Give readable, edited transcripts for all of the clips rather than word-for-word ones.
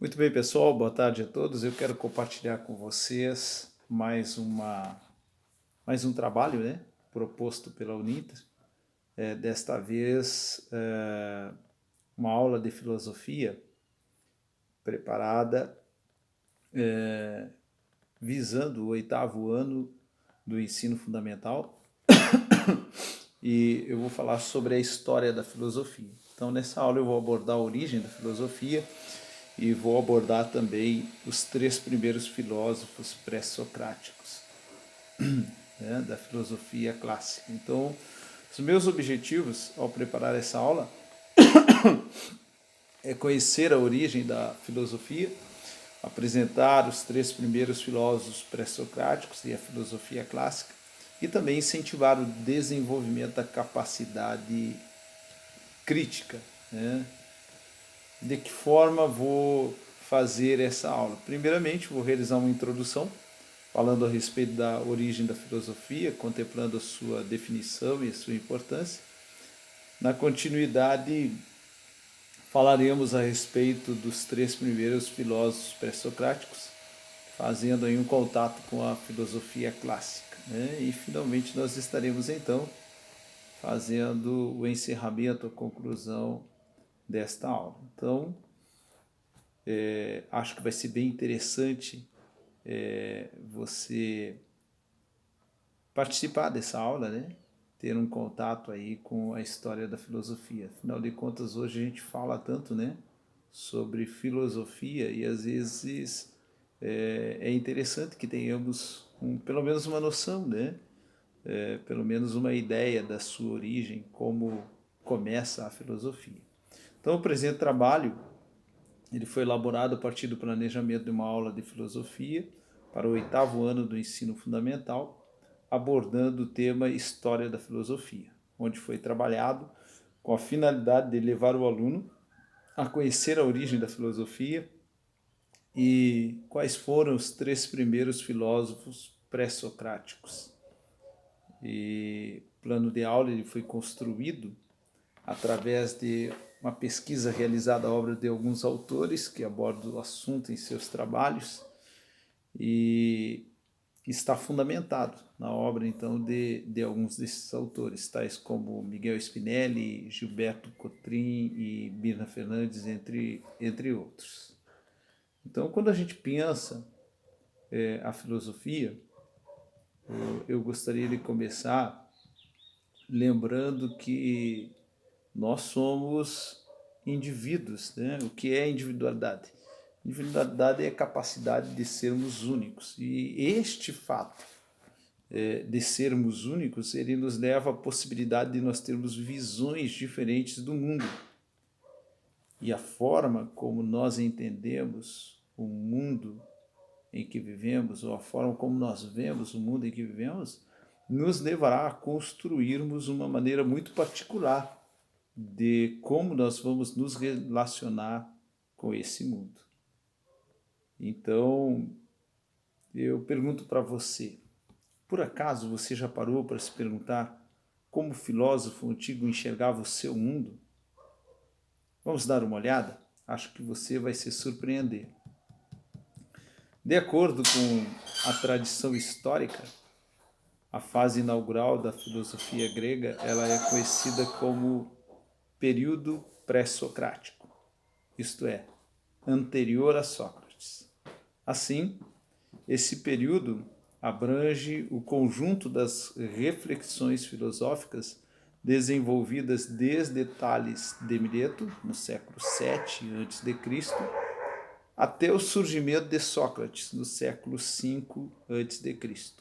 Muito bem, pessoal, boa tarde a todos. Eu quero compartilhar com vocês mais um trabalho, né, proposto pela Uninter. Desta vez, uma aula de filosofia preparada visando o oitavo ano do ensino fundamental. E eu vou falar sobre a história da filosofia. Então, nessa aula eu vou abordar a origem da filosofia e vou abordar também os três primeiros filósofos pré-socráticos, né, da filosofia clássica. Então, os meus objetivos ao preparar essa aula é conhecer a origem da filosofia, apresentar os três primeiros filósofos pré-socráticos e a filosofia clássica, e também incentivar o desenvolvimento da capacidade crítica, né? De que forma vou fazer essa aula? Primeiramente, vou realizar uma introdução, falando a respeito da origem da filosofia, contemplando a sua definição e a sua importância. Na continuidade, falaremos a respeito dos três primeiros filósofos pré-socráticos, fazendo aí um contato com a filosofia clássica, né? E finalmente nós estaremos então fazendo o encerramento, a conclusão desta aula. Então, acho que vai ser bem interessante você participar dessa aula, né? Ter um contato aí com a história da filosofia. Afinal de contas, hoje a gente fala tanto, né, sobre filosofia e às vezes é interessante que tenhamos pelo menos uma noção, né? Pelo menos uma ideia da sua origem, como começa a filosofia. Então, o presente trabalho ele foi elaborado a partir do planejamento de uma aula de filosofia para o oitavo ano do ensino fundamental, abordando o tema História da Filosofia, onde foi trabalhado com a finalidade de levar o aluno a conhecer a origem da filosofia e quais foram os três primeiros filósofos pré-socráticos. E o plano de aula ele foi construído através de uma pesquisa realizada à obra de alguns autores que abordam o assunto em seus trabalhos e está fundamentado na obra então de alguns desses autores, tais como Miguel Spinelli, Gilberto Cotrim e Birna Fernandes, entre outros. Então, quando a gente pensa a filosofia, eu gostaria de começar lembrando que nós somos indivíduos, né? O que é individualidade? Individualidade é a capacidade de sermos únicos. E este fato de sermos únicos, ele nos leva à possibilidade de nós termos visões diferentes do mundo. E a forma como nós entendemos o mundo em que vivemos, ou a forma como nós vemos o mundo em que vivemos, nos levará a construirmos uma maneira muito particular de como nós vamos nos relacionar com esse mundo. Então, eu pergunto para você, por acaso você já parou para se perguntar como o filósofo antigo enxergava o seu mundo? Vamos dar uma olhada? Acho que você vai se surpreender. De acordo com a tradição histórica, a fase inaugural da filosofia grega ela é conhecida como período pré-socrático, isto é, anterior a Sócrates. Assim, esse período abrange o conjunto das reflexões filosóficas desenvolvidas desde Tales de Mileto, no século VII a.C., até o surgimento de Sócrates, no século V a.C.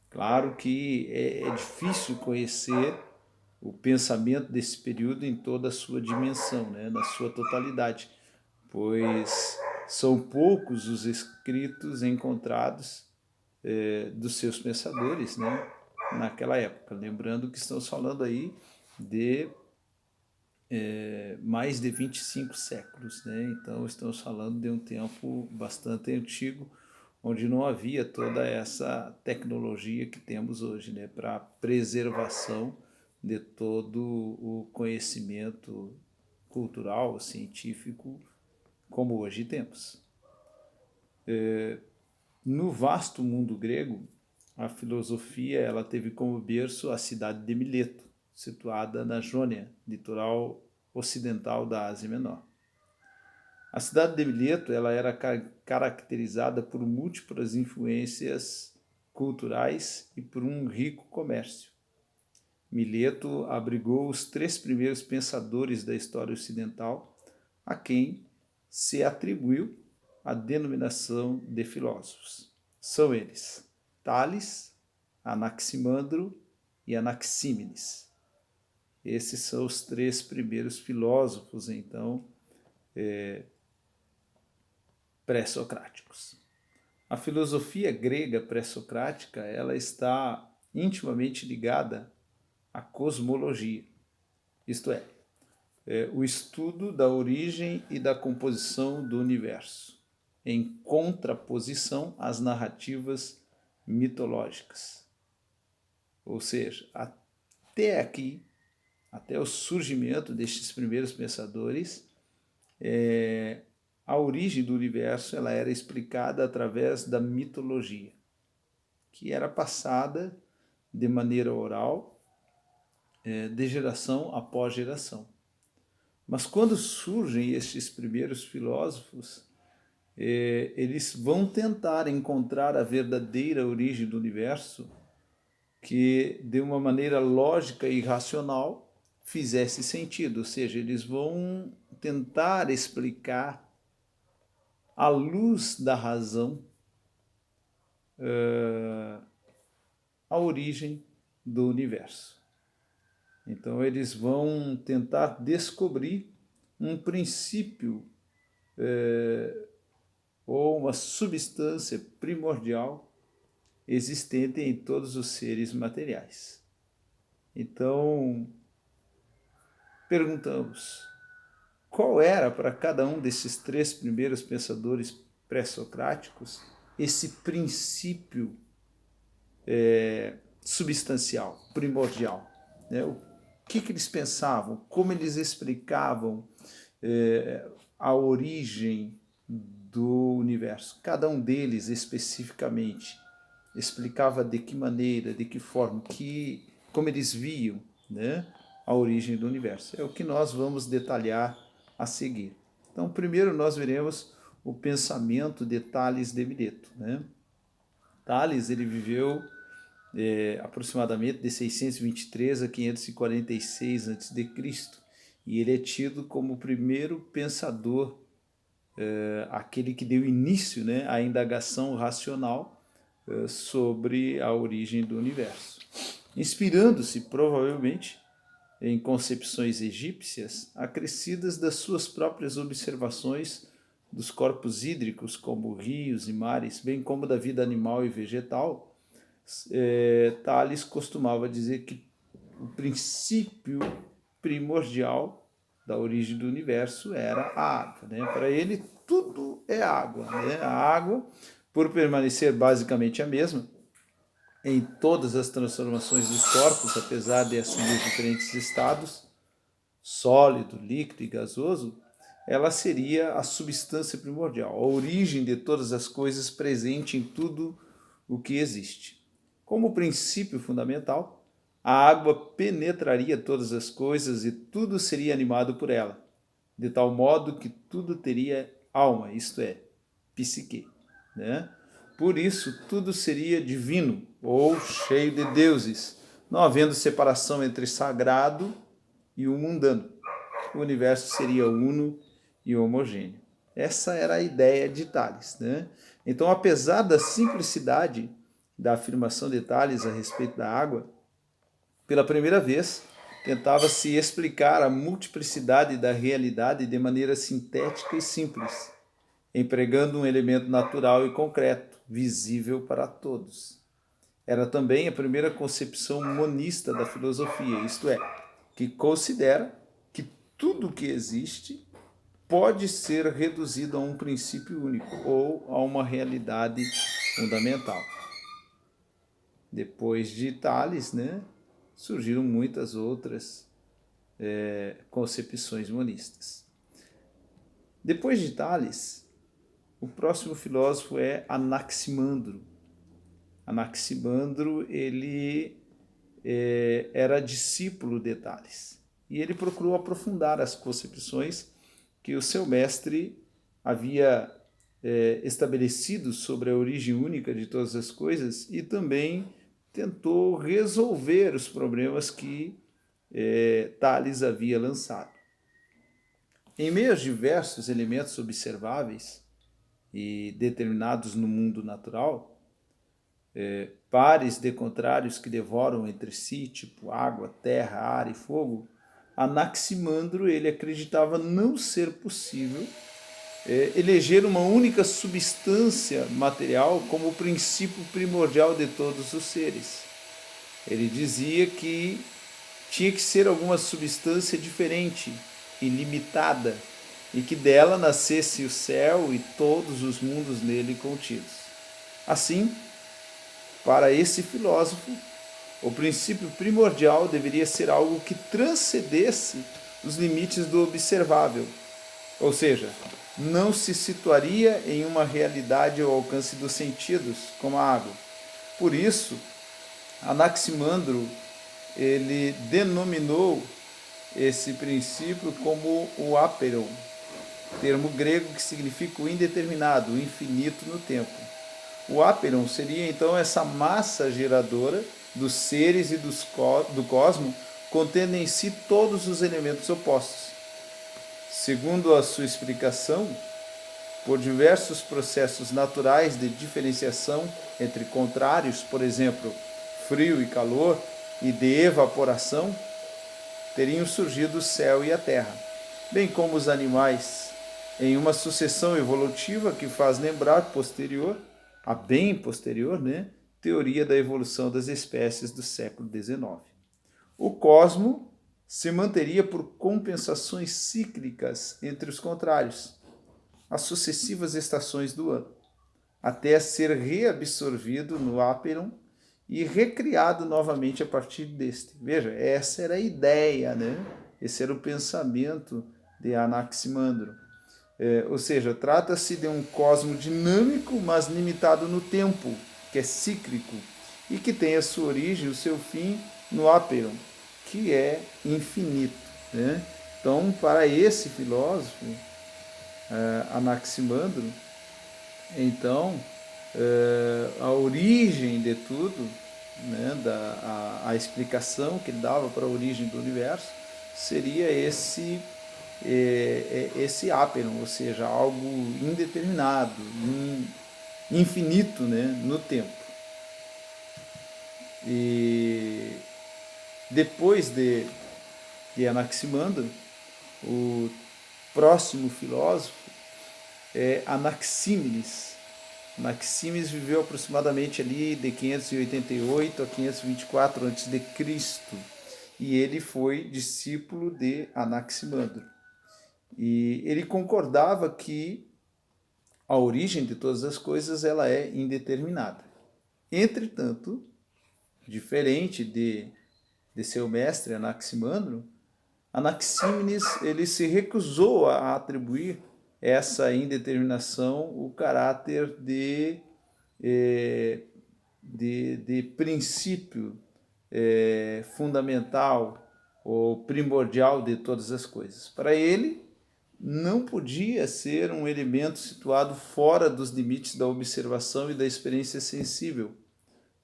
Claro que é difícil conhecer o pensamento desse período em toda a sua dimensão, né, na sua totalidade, pois são poucos os escritos encontrados dos seus pensadores, né, naquela época. Lembrando que estamos falando aí de mais de 25 séculos, né? Então estamos falando de um tempo bastante antigo, onde não havia toda essa tecnologia que temos hoje, né, para preservação de todo o conhecimento cultural, científico como hoje temos. No vasto mundo grego, a filosofia ela teve como berço a cidade de Mileto, situada na Jônia, litoral ocidental da Ásia Menor. A cidade de Mileto ela era caracterizada por múltiplas influências culturais e por um rico comércio. Mileto abrigou os 3 primeiros pensadores da história ocidental, a quem se atribuiu a denominação de filósofos. São eles Tales, Anaximandro e Anaxímenes. Esses são os 3 primeiros filósofos, então, pré-socráticos. A filosofia grega pré-socrática ela está intimamente ligada à cosmologia, isto é, o estudo da origem e da composição do universo, em contraposição às narrativas mitológicas. Ou seja, até aqui, até o surgimento destes primeiros pensadores, a origem do universo ela era explicada através da mitologia, que era passada de maneira oral, de geração após geração. Mas quando surgem estes primeiros filósofos, eles vão tentar encontrar a verdadeira origem do universo que, de uma maneira lógica e racional, fizesse sentido. Ou seja, eles vão tentar explicar à luz da razão a origem do universo. Então, eles vão tentar descobrir um princípio ou uma substância primordial existente em todos os seres materiais. Então, perguntamos, qual era para cada um desses 3 primeiros pensadores pré-socráticos esse princípio substancial, primordial? Né? O que eles pensavam? Como eles explicavam a origem do universo? Cada um deles especificamente explicava de que maneira, de que forma, como eles viam, né, a origem do universo. É o que nós vamos detalhar a seguir. Então, primeiro nós veremos o pensamento de Tales de Mileto. Né? Tales ele viveu aproximadamente de 623 a 546 a.C. e ele é tido como o primeiro pensador, aquele que deu início, né, à indagação racional sobre a origem do universo. Inspirando-se, provavelmente, em concepções egípcias, acrescidas das suas próprias observações dos corpos hídricos, como rios e mares, bem como da vida animal e vegetal, Tales costumava dizer que o princípio primordial da origem do universo era a água. Né? Para ele, tudo é água. Né? A água, por permanecer basicamente a mesma, em todas as transformações dos corpos, apesar de assumir diferentes estados, sólido, líquido e gasoso, ela seria a substância primordial, a origem de todas as coisas presente em tudo o que existe. Como princípio fundamental, a água penetraria todas as coisas e tudo seria animado por ela, de tal modo que tudo teria alma, isto é, psique. Né? Por isso, tudo seria divino ou cheio de deuses, não havendo separação entre sagrado e o mundano. O universo seria uno e homogêneo. Essa era a ideia de Tales. Né? Então, apesar da simplicidade da afirmação de Tales a respeito da água, pela primeira vez, tentava-se explicar a multiplicidade da realidade de maneira sintética e simples, empregando um elemento natural e concreto, visível para todos. Era também a primeira concepção monista da filosofia, isto é, que considera que tudo que existe pode ser reduzido a um princípio único ou a uma realidade fundamental. Depois de Tales, né, surgiram muitas outras concepções monistas. Depois de Tales, o próximo filósofo é Anaximandro. Anaximandro, ele era discípulo de Tales. E ele procurou aprofundar as concepções que o seu mestre havia estabelecido sobre a origem única de todas as coisas e também tentou resolver os problemas que Tales havia lançado. Em meio aos diversos elementos observáveis e determinados no mundo natural, pares de contrários que devoram entre si, tipo água, terra, ar e fogo, Anaximandro ele acreditava não ser possível eleger uma única substância material como o princípio primordial de todos os seres. Ele dizia que tinha que ser alguma substância diferente, ilimitada, e que dela nascesse o céu e todos os mundos nele contidos. Assim, para esse filósofo, o princípio primordial deveria ser algo que transcendesse os limites do observável, ou seja, não se situaria em uma realidade ao alcance dos sentidos, como a água. Por isso, Anaximandro ele denominou esse princípio como o áperon, termo grego que significa o indeterminado, o infinito no tempo. O áperon seria então essa massa geradora dos seres e do cosmos, contendo em si todos os elementos opostos. Segundo a sua explicação, por diversos processos naturais de diferenciação entre contrários, por exemplo, frio e calor, e de evaporação, teriam surgido o céu e a terra, bem como os animais, em uma sucessão evolutiva que faz lembrar a bem posterior, teoria da evolução das espécies do século XIX. O cosmo se manteria por compensações cíclicas entre os contrários, as sucessivas estações do ano, até ser reabsorvido no áperon e recriado novamente a partir deste. Veja, essa era a ideia, Esse era o pensamento de Anaximandro. Ou seja, trata-se de um cosmo dinâmico, mas limitado no tempo, que é cíclico, e que tem a sua origem, o seu fim, no áperon, que é infinito. Então, para esse filósofo, Anaximandro, então, a origem de tudo, a explicação que ele dava para a origem do universo, seria esse áperon, ou seja, algo indeterminado, infinito, no tempo. E depois de Anaximandro, o próximo filósofo é Anaxímenes. Anaxímenes viveu aproximadamente ali de 588 a 524 a.C. e ele foi discípulo de Anaximandro. E ele concordava que a origem de todas as coisas ela é indeterminada. Entretanto, diferente de seu mestre Anaximandro, Anaxímenes ele se recusou a atribuir essa indeterminação o caráter de princípio fundamental ou primordial de todas as coisas. Para ele, não podia ser um elemento situado fora dos limites da observação e da experiência sensível,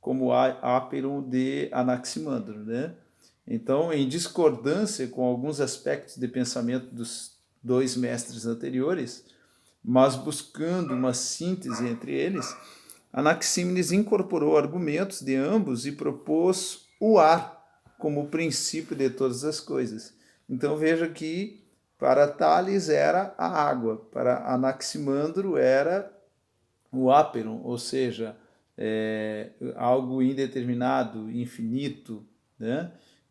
como o áperon de Anaximandro, Então, em discordância com alguns aspectos de pensamento dos dois mestres anteriores, mas buscando uma síntese entre eles, Anaxímenes incorporou argumentos de ambos e propôs o ar como princípio de todas as coisas. Então veja que para Tales era a água, para Anaximandro era o áperon, ou seja, algo indeterminado, infinito,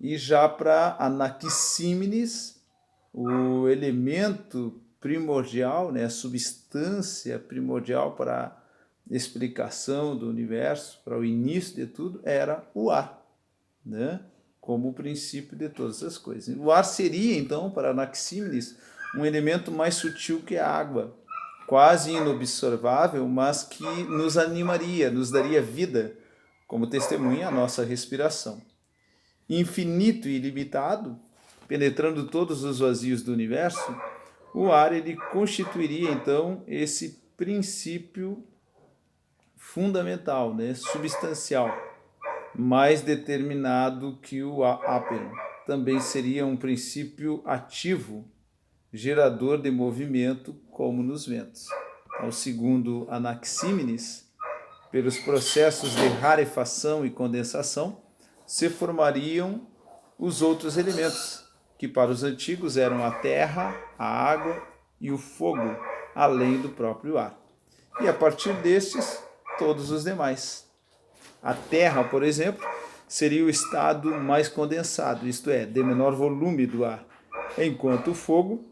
E já para Anaxímenes, o elemento primordial, a substância primordial para a explicação do universo, para o início de tudo, era o ar, como o princípio de todas as coisas. O ar seria, então, para Anaxímenes, um elemento mais sutil que a água, quase inobservável, mas que nos animaria, nos daria vida, como testemunha a nossa respiração. Infinito e ilimitado, penetrando todos os vazios do universo, o ar ele constituiria então esse princípio fundamental, né, substancial, mais determinado que o áperon. Também seria um princípio ativo, gerador de movimento, como nos ventos. Então, segundo Anaxímenes, pelos processos de rarefação e condensação, se formariam os outros elementos, que para os antigos eram a terra, a água e o fogo, além do próprio ar. E a partir destes, todos os demais. A terra, por exemplo, seria o estado mais condensado, isto é, de menor volume do ar, enquanto o fogo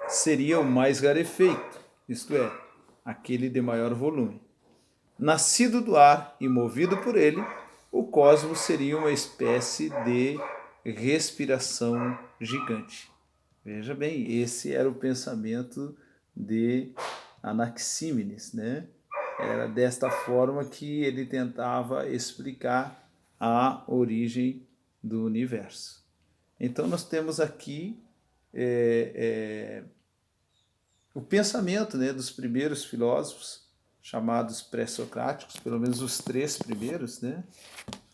seria o mais rarefeito, isto é, aquele de maior volume. Nascido do ar e movido por ele, o cosmos seria uma espécie de respiração gigante. Veja bem, esse era o pensamento de Anaxímenes, né? Era desta forma que ele tentava explicar a origem do universo. Então nós temos aqui o pensamento, né, dos primeiros filósofos, chamados pré-socráticos, pelo menos os três primeiros, né,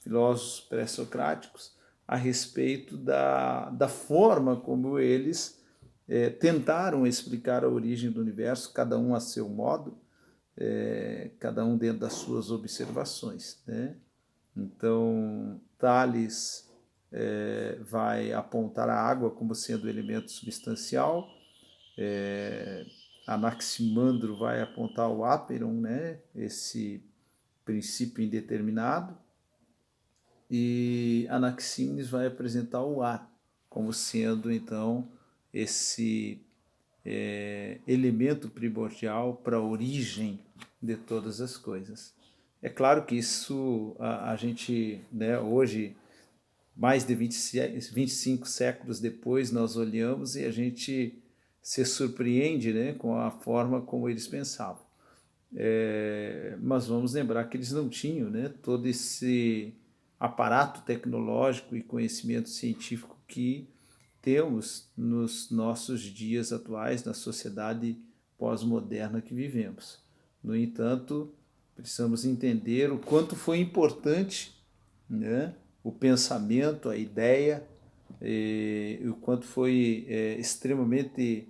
filósofos pré-socráticos, a respeito da forma como eles tentaram explicar a origem do universo, cada um a seu modo, cada um dentro das suas observações, né? Então, Tales vai apontar a água como sendo elemento substancial, Anaximandro vai apontar o áperon, né? Esse princípio indeterminado, e Anaxímenes vai apresentar o ar como sendo, então, esse elemento primordial para a origem de todas as coisas. É claro que isso a gente, né, hoje, mais de 25 séculos depois, nós olhamos e a gente se surpreende, né, com a forma como eles pensavam. Mas vamos lembrar que eles não tinham, né, todo esse aparato tecnológico e conhecimento científico que temos nos nossos dias atuais, na sociedade pós-moderna que vivemos. No entanto, precisamos entender o quanto foi importante, né, o pensamento, a ideia, o quanto foi extremamente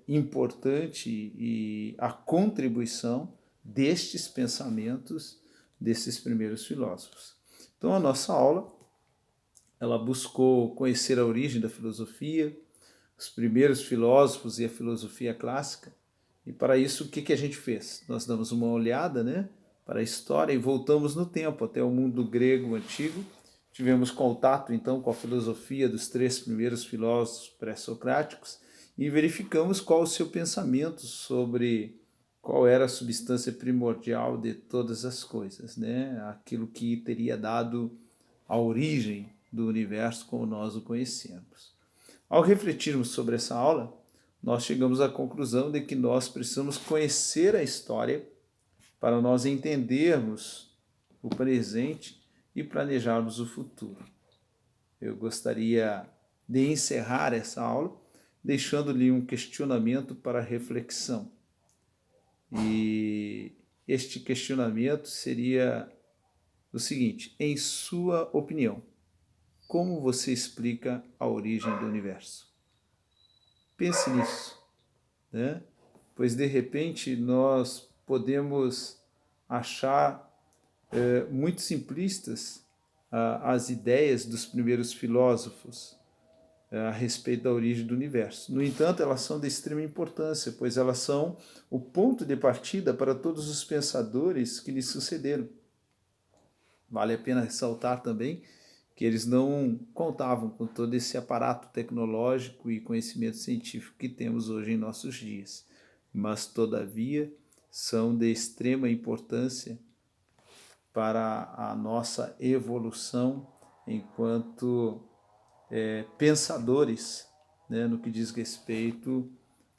importante e a contribuição destes pensamentos desses primeiros filósofos. Então, a nossa aula ela buscou conhecer a origem da filosofia, os primeiros filósofos e a filosofia clássica. E para isso, o que a gente fez? Nós damos uma olhada, né, para a história e voltamos no tempo, até o mundo grego antigo. Tivemos contato, então, com a filosofia dos três primeiros filósofos pré-socráticos e verificamos qual o seu pensamento sobre qual era a substância primordial de todas as coisas, né? Aquilo que teria dado a origem do universo como nós o conhecemos. Ao refletirmos sobre essa aula, nós chegamos à conclusão de que nós precisamos conhecer a história para nós entendermos o presente e planejarmos o futuro. Eu gostaria de encerrar essa aula deixando-lhe um questionamento para reflexão. E este questionamento seria o seguinte: em sua opinião, como você explica a origem do universo? Pense nisso, né? Pois de repente nós podemos achar muito simplistas as ideias dos primeiros filósofos a respeito da origem do universo. No entanto, elas são de extrema importância, pois elas são o ponto de partida para todos os pensadores que lhes sucederam. Vale a pena ressaltar também que eles não contavam com todo esse aparato tecnológico e conhecimento científico que temos hoje em nossos dias, mas, todavia, são de extrema importância para a nossa evolução enquanto pensadores né, no que diz respeito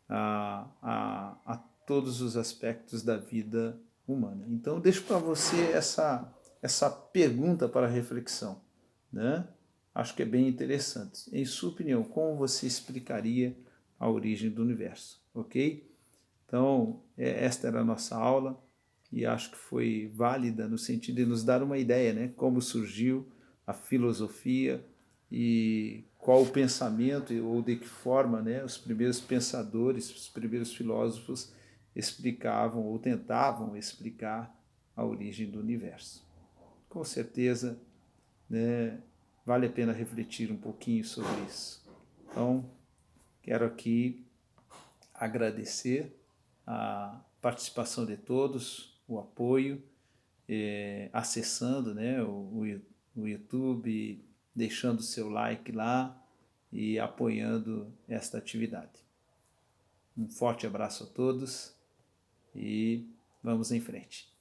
a todos os aspectos da vida humana. Então, deixo para você essa pergunta para reflexão, né? Acho que é bem interessante. Em sua opinião, como você explicaria a origem do universo? Ok? Então, esta era a nossa aula e acho que foi válida no sentido de nos dar uma ideia, né? Como surgiu a filosofia e qual o pensamento ou de que forma, né, os primeiros pensadores, os primeiros filósofos explicavam ou tentavam explicar a origem do universo. Com certeza, né, vale a pena refletir um pouquinho sobre isso. Então, quero aqui agradecer a participação de todos, o apoio, acessando, né, o YouTube, deixando o seu like lá e apoiando esta atividade. Um forte abraço a todos e vamos em frente.